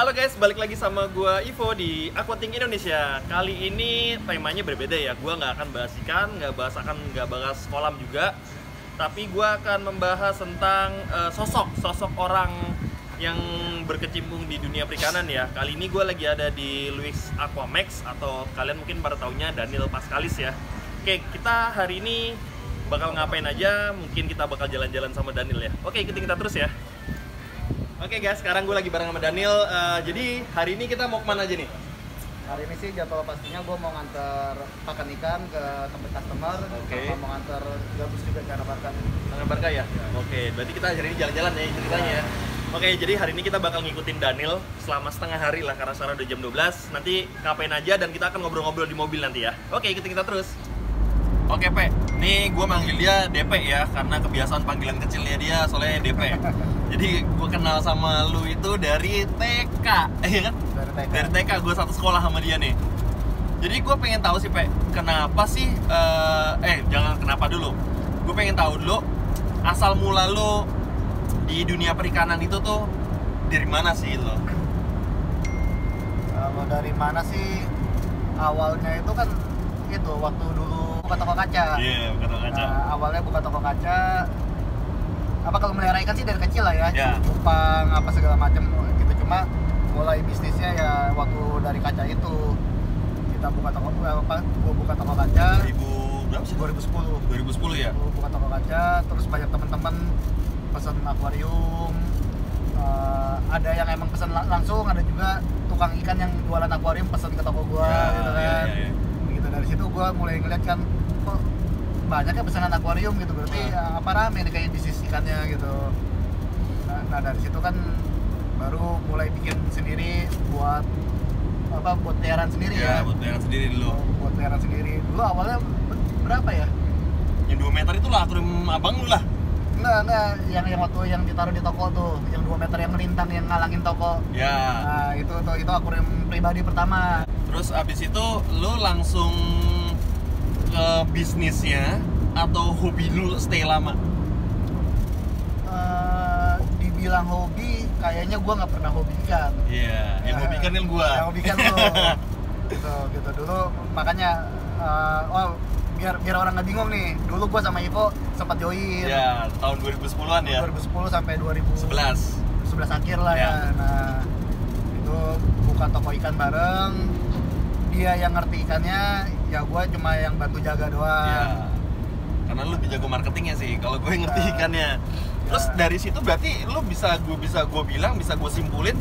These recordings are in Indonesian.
Halo guys, balik lagi sama gua Ivo di Aquating Indonesia. Kali ini temanya berbeda ya. Gua nggak akan bahas ikan, nggak bahas kolam juga. Tapi gua akan membahas tentang sosok orang yang berkecimpung di dunia perikanan ya. Kali ini gua lagi ada di Luis Aquamax atau kalian mungkin pada taunya Daniel Pascalis ya. Oke, kita hari ini bakal ngapain aja? Mungkin kita bakal jalan-jalan sama Daniel ya. Oke, ikutin kita terus ya. Oke guys, sekarang gue lagi bareng sama Daniel. Jadi hari ini kita mau kemana aja nih? Hari ini sih jadwal pastinya gue mau nganter pakan ikan ke tempat customer. Oke. Sama mau nganter gabus juga ke Anabarka. Anabarka ya? Oke, berarti kita hari ini jalan-jalan ya ceritanya ya. Oke, jadi hari ini kita bakal ngikutin Daniel selama setengah hari lah karena sekarang udah jam 12. Nanti ngapain aja dan kita akan ngobrol-ngobrol di mobil nanti ya. Oke, ikutin kita terus. Oke, Pe. Nih gue manggil dia DP ya karena kebiasaan panggilan kecilnya dia soalnya DP. Jadi gue kenal sama lu itu dari TK, ya kan? Dari TK gue satu sekolah sama dia nih. Jadi gue pengen tahu sih, Pe, kenapa sih? Jangan kenapa dulu. Gue pengen tahu dulu asal mula lu di dunia perikanan itu tuh dari mana sih lo? Kalau dari mana sih? Awalnya itu kan itu waktu dulu buka toko kaca. Iya, buka toko kaca. Awalnya buka toko kaca. Apa kalau melihara ikan sih dari kecil lah ya, Yeah. cupang apa segala macam gitu. Cuma mulai bisnisnya ya waktu dari kaca itu kita buka toko gua buka toko kaca 2000 berapa sih? 2010. 2010 ya. Gua buka toko kaca, terus banyak teman-teman pesan akuarium. Ada yang emang pesan langsung, ada juga tukang ikan yang jualan akuarium pesan ke toko gua gitu kan. Gitu dari situ gua mulai ngeliat kan kok banyaknya pesanan akuarium gitu, berarti apa rame nih kayak bisnis ikannya gitu. Nah dari situ kan baru mulai bikin sendiri buat peliharaan sendiri ya. Buat peliharaan sendiri dulu. Buat peliharaan sendiri. Dulu awalnya berapa ya? Yang 2 meter itu lah akuarium abang lu lah. Enggak, yang waktu yang ditaruh di toko tuh, yang 2 meter yang melintang yang ngalangin toko. Ya. Nah, itu akuarium pribadi pertama. Terus abis itu lu langsung ke bisnisnya atau hobi lu stay lama? Dibilang hobi, kayaknya gua nggak pernah hobi ikan. Iya, yang hobi ikan kan gua. Yang hobi ikan lu. gitu dulu makanya biar orang nggak bingung nih. Dulu gua sama Ivo sempat join. Ya, tahun 2010-an ya. 2010 sampai 2011 akhir lah ya. Nah, itu buka toko ikan bareng. Dia yang ngerti ikannya, ya gue cuma yang bantu jaga doang. Ya, karena lu lebih jago marketingnya sih. Kalau gue yang ngerti ikannya. Terus dari situ berarti lu bisa gue simpulin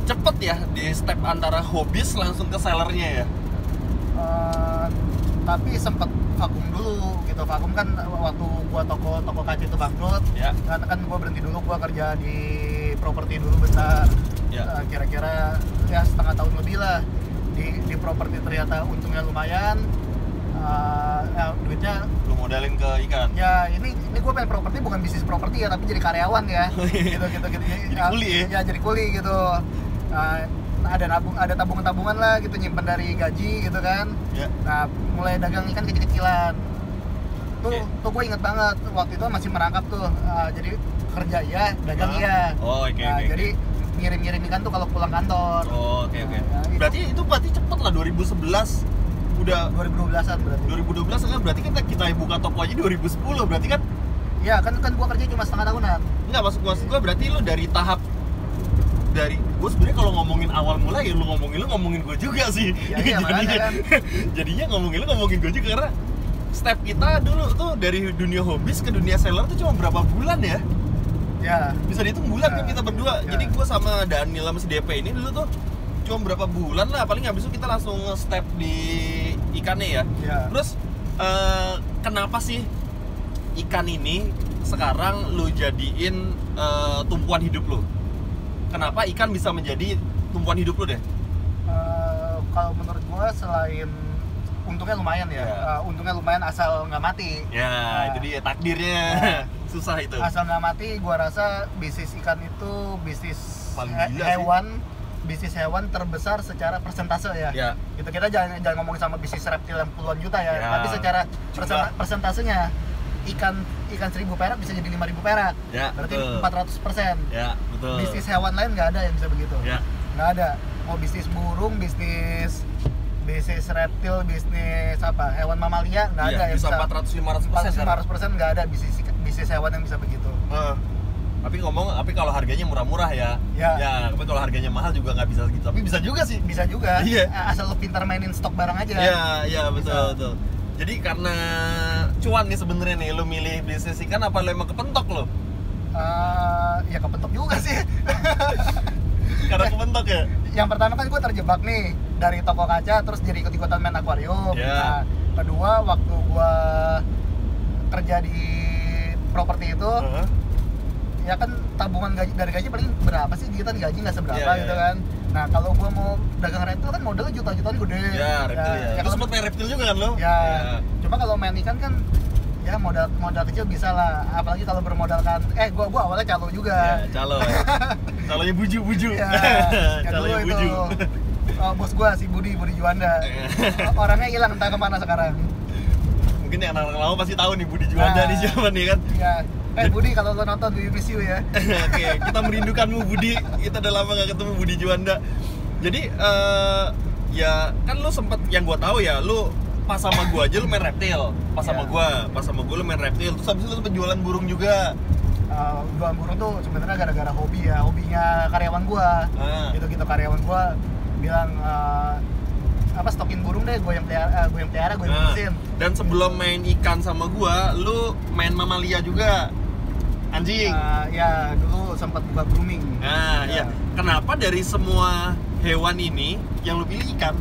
cepet ya di step antara hobis langsung ke sellernya ya. Tapi sempet vakum dulu gitu. Vakum kan waktu gue toko kaca itu bangkrut. Ya. Kan gue berhenti dulu, gue kerja di properti dulu bentar. Ya. Kira-kira ya setengah tahun lebih lah. Di properti ternyata untungnya lumayan, duitnya Lu modalin ke ikan. ya ini gue pengen properti bukan bisnis properti ya, tapi jadi karyawan ya. gitu Jadi kuli ya? Ya jadi kuli gitu. Ada tabungan lah gitu, nyimpen dari gaji gitu kan. Ya. Nah mulai dagang ikan kecil-kecilan tuh gue inget banget waktu itu masih merangkap tuh. Jadi kerja ya, dagang ya. Jadi ngirim ikan tuh kalau pulang kantor. Oke. Berarti cepet lah 2011 udah 2012-an berarti. 2012 kan berarti kita buka toko aja 2010 berarti kan? Ya kan gua kerja cuma setengah tahunan. Enggak, maksud gua berarti lu dari gua sebenarnya kalau ngomongin awal mula ya lu ngomongin gua juga sih. Iya makanya kan. Jadinya ngomongin gua juga karena step kita dulu tuh dari dunia hobis ke dunia seller tuh cuma berapa bulan ya? Ya. Bisa dihitung bulan kan kita berdua. Ya. Jadi gue sama Daniel sama si DP ini dulu tuh cuma berapa bulan lah, paling habis itu kita langsung step di ikannya ya. Ya. Terus kenapa sih ikan ini sekarang lu jadiin tumpuan hidup lu? Kenapa ikan bisa menjadi tumpuan hidup lu deh? Kalau menurut gua selain untungnya lumayan ya. Untungnya lumayan asal nggak mati. Ya, itu dia takdirnya. Susah itu. Asal nggak mati, gua rasa bisnis ikan itu bisnis Paling gila bisnis hewan terbesar secara persentase ya. Gitu, kita jangan ngomongin sama bisnis reptil yang puluhan juta ya. Tapi secara persentasenya ikan 1.000 perak bisa jadi 5.000 perak. Ya, berarti betul. 400%. Ya, betul. Bisnis hewan lain nggak ada yang bisa begitu. Ya. nggak ada. Mau bisnis burung, bisnis reptil, bisnis apa, hewan mamalia, nggak ada yang bisa 400-500% nggak ada bisnis hewan yang bisa begitu. Tapi kalau harganya murah-murah ya. Tapi kalau harganya mahal juga nggak bisa segitu. Tapi bisa juga sih. Bisa juga. Iya. Asal lo pintar mainin stok barang aja. Iya, betul. Jadi karena cuan nih sebenarnya nih, lo milih bisnis ikan apa lo emang kepentok lo? Ya kepentok juga sih. Karena kepentok ya? Yang pertama kan gue terjebak nih dari toko kaca terus jadi ikut-ikutan main akuarium. Nah, kedua waktu gue kerja di properti itu, ya kan tabungan dari gaji paling berapa sih, gigitan gaji nggak seberapa gitu kan. Nah kalau gue mau dagang reptil kan modalnya juta-jutaan gede. Reptil ya. Terus sempat main reptil juga kan lo? Cuma kalau main ikan kan ya modal kecil bisa lah, apalagi kalau bermodalkan gue awalnya calo juga. Calonya buju. Calonya buju. Bos gue si Budi Juanda. Orangnya hilang entah kemana sekarang. Mungkin yang anak-anak lama pasti tahu nih Budi Juanda nih siapa nih kan. Budi kalau lo nonton we miss you ya. Oke, kita merindukanmu Budi. Kita udah lama gak ketemu Budi Juanda. Jadi ya kan lo sempet, yang gua tahu ya, lo pas sama gua aja lo main reptil. Pas sama gua lo main reptil. Terus habis itu lo sempet jualan burung juga. Jualan burung tuh sebenarnya gara-gara hobinya karyawan gua. Gitu karyawan gua bilang stokin burung deh, gue yang pelihara, gue yang ngurusin. Dan sebelum main ikan sama gua, lu main mamalia juga. Anjing. Dulu sempat buka grooming. Iya. Kenapa dari semua hewan ini yang lu pilih ikan?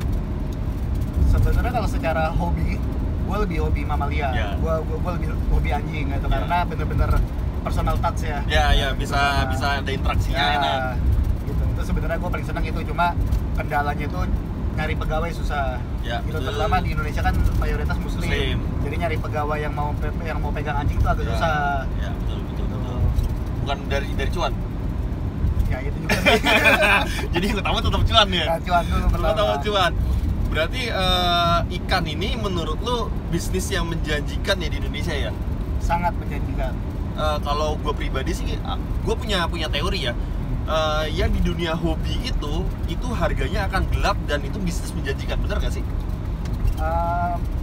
Sebenarnya kalau secara hobi, gue lebih hobi mamalia. Gue lebih hobi anjing gitu karena bener-bener personal touch ya. Bisa ada interaksinya enak. Gitu. Itu sebenarnya gue paling senang itu, cuma kendalanya itu nyari pegawai susah. Gitu, terutama di Indonesia kan mayoritas muslim. Jadi nyari pegawai yang mau pegang anjing itu agak susah. Betul. Bukan dari cuan. Ya itu juga sih. Jadi utama tetap cuan ya. Cuan dulu pertama. Cuan. Berarti ikan ini menurut lu bisnis yang menjanjikan ya di Indonesia ya? Sangat menjanjikan. Kalau gue pribadi sih, gue punya teori ya. Yang di dunia hobi itu harganya akan gelap dan itu bisnis menjanjikan, benar gak sih?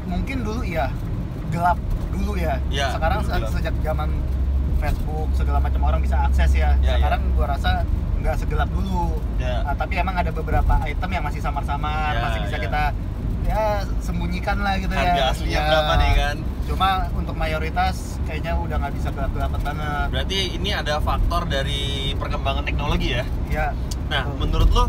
Mungkin dulu ya gelap dulu ya. Sekarang sejak zaman Facebook segala macam orang bisa akses ya. Sekarang gua rasa nggak segelap dulu. Tapi emang ada beberapa item yang masih samar-samar, masih bisa kita sembunyikan lah gitu. Harga aslinya berapa nih kan? Cuma untuk mayoritas kayaknya udah nggak bisa gelap-gelapan banget. Berarti ini ada faktor dari perkembangan teknologi ya? Nah, menurut lo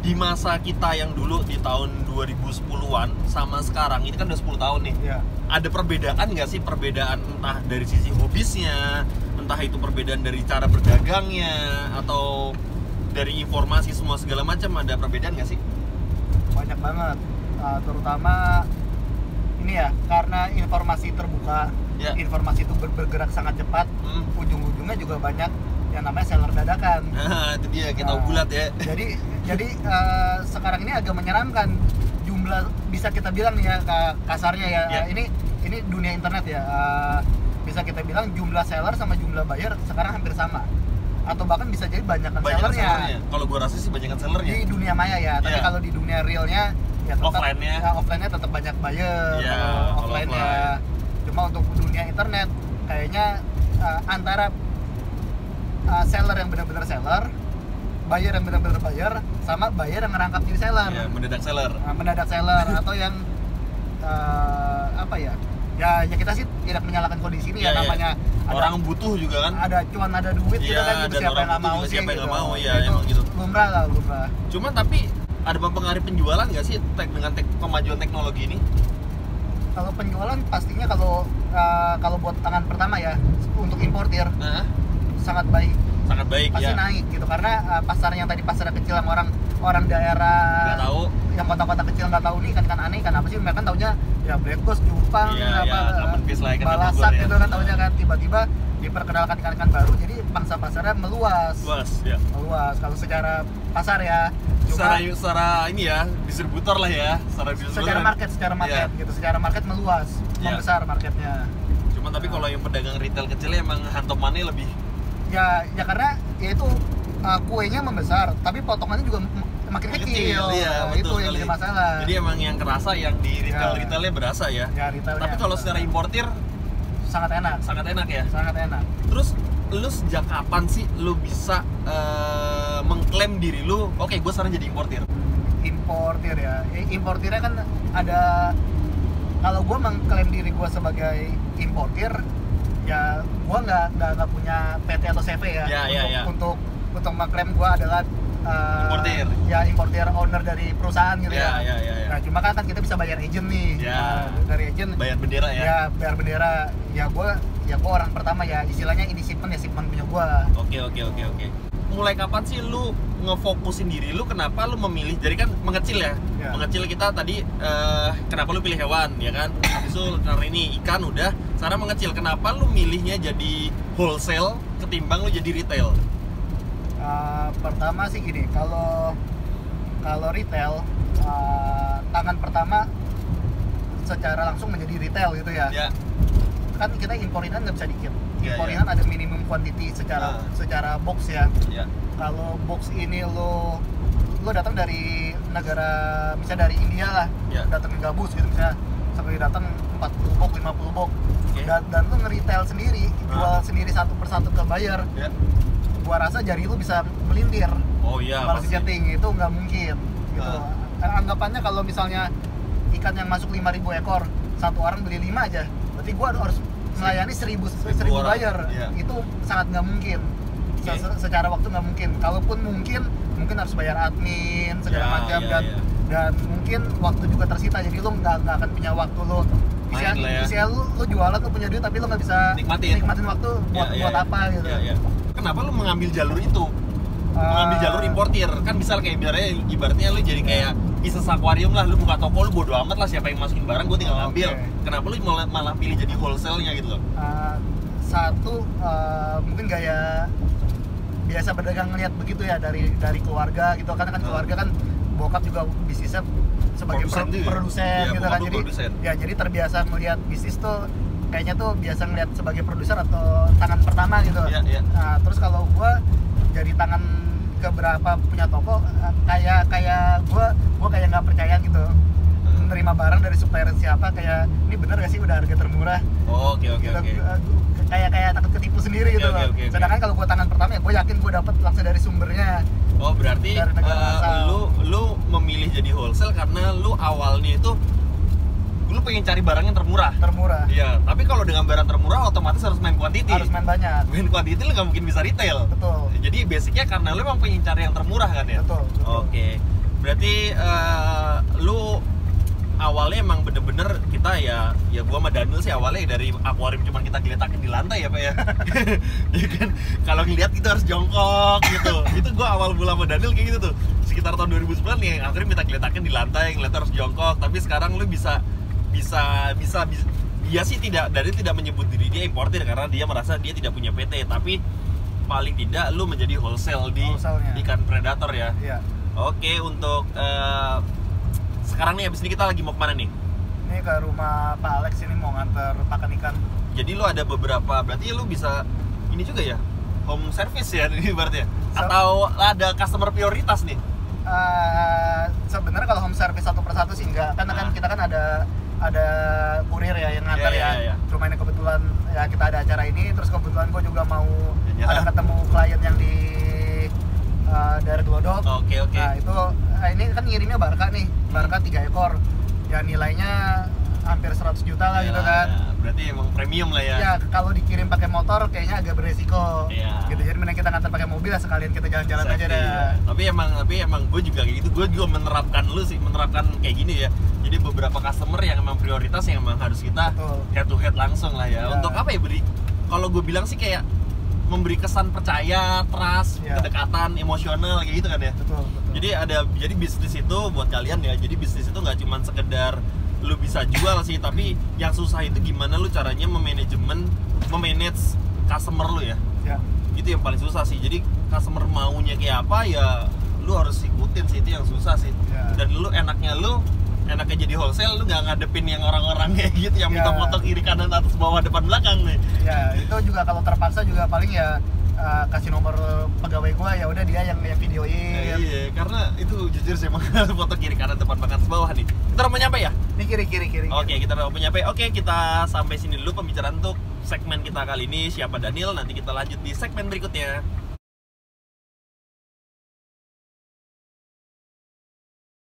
di masa kita yang dulu di tahun 2010-an sama sekarang, ini kan udah 10 tahun nih. Ada perbedaan nggak sih? Perbedaan entah dari sisi hobisnya, entah itu perbedaan dari cara berdagangnya, atau dari informasi semua segala macam, ada perbedaan nggak sih? Banyak banget, terutama ini ya, karena informasi terbuka, informasi itu bergerak sangat cepat, ujung-ujungnya juga banyak yang namanya seller dadakan. Itu dia, kita bulat ya. Jadi sekarang ini agak menyeramkan jumlah, bisa kita bilang nih ya kasarnya ya, ini dunia internet ya, bisa kita bilang jumlah seller sama jumlah buyer sekarang hampir sama, atau bahkan bisa jadi banyakan sellernya. Kalau gua rasa sih banyakan sellernya di dunia maya ya, tapi kalau di dunia realnya ya tetap offline-nya tetap banyak buyer, offline-nya. Cuma untuk dunia internet kayaknya antara seller yang benar-benar seller, buyer yang benar-benar buyer, sama buyer yang ngerangkap jadi seller. Mendadak seller atau yang ya kita sih tidak menyalahkan kondisi ini ya, namanya orang butuh juga kan, ada cuan, ada duit gitu kan, siapa yang nggak mau sih, emang gitu. Lumrah. Cuman tapi ada mempengaruhi penjualan nggak sih dengan kemajuan teknologi ini? Kalau penjualan pastinya kalau buat tangan pertama ya, untuk importir sangat baik pasti naik gitu, karena pasarnya tadi pasar kecil yang orang daerah nggak tahu, yang kota-kota kecil nggak tahu nih kan aneh, kan apa sih, mereka taunya ya black ghost, cupang, balasak gitu kan taunya kan, tiba-tiba diperkenalkan ikan-ikan baru, jadi pangsa pasarnya meluas. Kalau secara pasar ya, secara ini ya, distributor lah ya, secara market gitu, secara market meluas, membesar marketnya. Cuma tapi kalau yang pedagang retail kecilnya emang hantomannya lebih ya karena ya itu kuenya membesar, tapi potongannya juga makin kecil. Iya, Nah, itu betul yang sekali. jadi masalah. Jadi emang yang kerasa yang di retailnya berasa ya. Ya, retailnya. Tapi kalau secara importir sangat enak. sangat enak ya. Sangat enak. Terus lu sejak kapan sih lu bisa mengklaim diri lu, oke gue sekarang jadi importir? Importir ya. Importirnya kan ada, kalau gue mengklaim diri gue sebagai importir, ya gue nggak punya PT atau CV ya, untuk mengklaim gue adalah importir. Ya importir owner dari perusahaan gitu ya. Ya. Nah cuma kan kita bisa bayar agent nih. Ya. Nah, dari agent Bayar bendera ya. ya bayar bendera. Ya gue orang pertama ya, istilahnya ini shipment punya gue. Oke. Mulai kapan sih lu ngefokusin diri lu, kenapa lu memilih, jadi kan mengecil ya. Mengecil kita tadi kenapa lu pilih hewan ya kan, habis itu karena ini ikan udah, sekarang mengecil, kenapa lu milihnya jadi wholesale ketimbang lu jadi retail? Pertama sih gini, kalau retail tangan pertama secara langsung menjadi retail gitu ya. Kan kita imporinan nggak bisa dikit. Imporinan ada minimum quantity secara box ya. Kalau box ini lo datang dari negara, misalnya dari India lah, datang ke gabus gitu misalnya, sekali datang 40 box, 50 box, dan lo nge-retail sendiri, jual sendiri satu persatu ke buyer. Gua rasa jari lu bisa melintir. Balas jetting itu nggak mungkin gitu. Anggapannya kalau misalnya ikan yang masuk 5.000 ekor, satu orang beli 5 aja, berarti gua harus melayani 1.000 buyer. Itu sangat nggak mungkin. Secara waktu nggak mungkin. Kalaupun mungkin harus bayar admin segala macam dan mungkin waktu juga tersita, jadi lu nggak akan punya waktu lu. Bisa lu jualan, lu punya duit tapi lu nggak bisa nikmatin waktu buat apa gitu. Kenapa lu mengambil jalur itu? Mengambil jalur importir, kan bisa kayak ibaratnya lu jadi kayak bisnis akuarium lah, lu buka toko, lu bodo amat lah siapa yang masukin barang, gue tinggal ngambil. Kenapa lu malah pilih jadi wholesale-nya gitu loh? Satu, mungkin gaya biasa berdagang ngeliat begitu ya dari keluarga gitu, karena kan keluarga kan bokap juga bisnisnya sebagai produsen gitu kan, jadi terbiasa melihat bisnis tuh kayaknya tuh biasa ngeliat sebagai produser atau tangan pertama gitu. Nah, terus kalau gua jadi tangan keberapa punya toko, kayak gua kayak nggak percaya gitu menerima barang dari supplier siapa, kayak ini bener gak sih udah harga termurah. Kayak takut ketipu sendiri gitu loh. Sedangkan kalau gua tangan pertama ya gua yakin gua dapet langsung dari sumbernya. Berarti lu memilih jadi wholesale karena lu awalnya itu lu pengen cari barang yang termurah. Iya, tapi kalau dengan barang termurah otomatis harus main quantity. Harus main banyak. Main quantity lu nggak mungkin bisa retail. Betul. Jadi basicnya karena lu emang pengen cari yang termurah kan ya. Betul. Oke. Berarti lu awalnya emang bener-bener kita ya gua sama Daniel sih awalnya dari akuarium cuman kita geletakin di lantai ya Pak ya. Ya kan, kalau ngeliat kita harus jongkok gitu. Itu gua awal mula sama Daniel kayak gitu tuh. Sekitar tahun 2009 nih akhirnya kita geletakin di lantai, ngeliat harus jongkok. Tapi sekarang lu bisa dia sih tidak menyebut diri dia importir karena dia merasa dia tidak punya PT, tapi paling tidak lu menjadi wholesale di ikan predator ya. Oke, untuk sekarang nih abis ini kita lagi mau kemana nih? Ini ke rumah Pak Alex, ini mau nganter pakan ikan. Jadi lu ada beberapa, berarti lu bisa ini juga ya, home service ya ini berarti ya? Atau ada customer prioritas nih? Sebenarnya kalau home service satu persatu sih enggak, karena kan kita kan ada kurir ya yang nganter ya. Cuma ini kebetulan ya kita ada acara ini, terus kebetulan gue juga mau ada ketemu klien yang di daerah Glodok. Oke. Nah itu ini kan ngirimnya Barca nih, Barca 3 ekor. Ya nilainya hampir 100 juta lah gitu kan. Berarti emang premium lah ya. Ya kalau dikirim pakai motor kayaknya agak beresiko. Gitu, jadi mending kita nganter pakai mobil lah, sekalian kita jalan-jalan aja deh. Tapi emang gue juga kayak gitu. Gue juga menerapkan kayak gini ya. Jadi beberapa customer yang emang prioritas yang emang harus kita head to head langsung lah ya. Untuk apa ya, kalau gue bilang sih kayak memberi kesan percaya, trust, kedekatan, emosional kayak gitu kan ya. Betul. Jadi bisnis itu buat kalian ya. Jadi bisnis itu nggak cuma sekedar lu bisa jual sih, tapi yang susah itu gimana lu caranya memanage customer lu ya. Itu yang paling susah sih. Jadi customer maunya kayak apa ya lu harus ikutin sih, itu yang susah sih. Dan enaknya jadi wholesale, lu nggak ngadepin yang orang-orang kayak gitu yang minta foto kiri kanan atas bawah depan belakang nih. Ya itu juga kalau terpaksa juga paling ya kasih nomor pegawai gua, ya udah dia yang videoin. Iya, karena itu jujur sih emang foto kiri kanan depan belakang bawah nih. Kita udah nyampe ya? Ini kiri. Oke, kita udah nyampe. Oke, kita sampai sini dulu pembicaraan untuk segmen kita kali ini. Siapa Daniel? Nanti kita lanjut di segmen berikutnya.